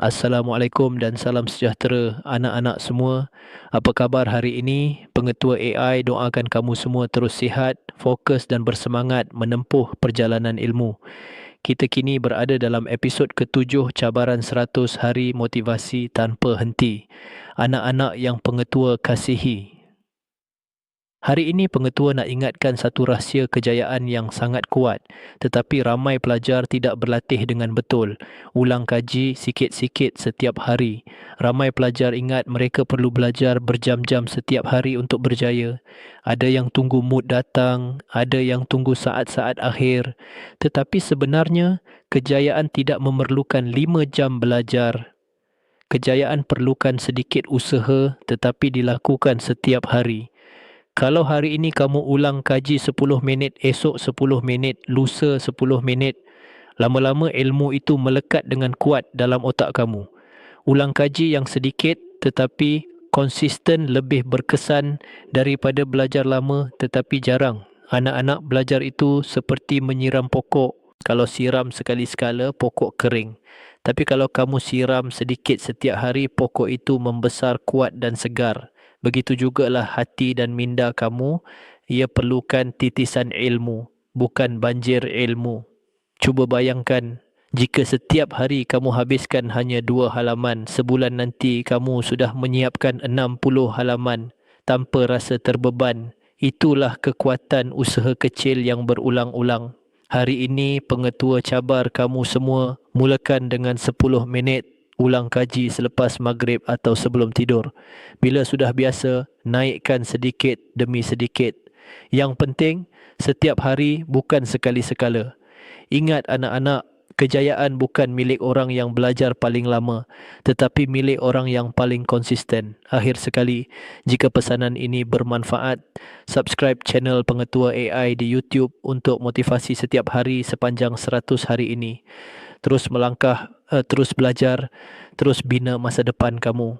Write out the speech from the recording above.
Assalamualaikum dan salam sejahtera anak-anak semua. Apa khabar hari ini? Pengetua AI doakan kamu semua terus sihat, fokus dan bersemangat menempuh perjalanan ilmu. Kita kini berada dalam episod ke-7 cabaran 100 hari motivasi tanpa henti. Anak-anak yang pengetua kasihi. Hari ini pengetua nak ingatkan satu rahsia kejayaan yang sangat kuat, tetapi ramai pelajar tidak berlatih dengan betul. Ulang kaji sikit-sikit setiap hari. Ramai pelajar ingat mereka perlu belajar berjam-jam setiap hari untuk berjaya. Ada yang tunggu mood datang, ada yang tunggu saat-saat akhir. Tetapi sebenarnya, kejayaan tidak memerlukan 5 jam belajar. Kejayaan perlukan sedikit usaha tetapi dilakukan setiap hari. Kalau hari ini kamu ulang kaji 10 minit, esok 10 minit, lusa 10 minit, lama-lama ilmu itu melekat dengan kuat dalam otak kamu. Ulang kaji yang sedikit tetapi konsisten lebih berkesan daripada belajar lama tetapi jarang. Anak-anak belajar itu seperti menyiram pokok. Kalau siram sekali sekala, pokok kering. Tapi kalau kamu siram sedikit setiap hari, pokok itu membesar kuat dan segar. Begitu jugalah hati dan minda kamu, ia perlukan titisan ilmu, bukan banjir ilmu. Cuba bayangkan, jika setiap hari kamu habiskan hanya 2 halaman, sebulan nanti kamu sudah menyiapkan 60 halaman tanpa rasa terbeban. Itulah kekuatan usaha kecil yang berulang-ulang. Hari ini pengetua cabar kamu semua, mulakan dengan 10 minit. Ulang kaji selepas maghrib atau sebelum tidur. Bila sudah biasa, naikkan sedikit demi sedikit. Yang penting, setiap hari bukan sekali-sekala. Ingat anak-anak, kejayaan bukan milik orang yang belajar paling lama, tetapi milik orang yang paling konsisten. Akhir sekali, jika pesanan ini bermanfaat, subscribe channel Pengetua AI di YouTube untuk motivasi setiap hari sepanjang 100 hari ini. Terus melangkah, terus belajar, terus bina masa depan kamu.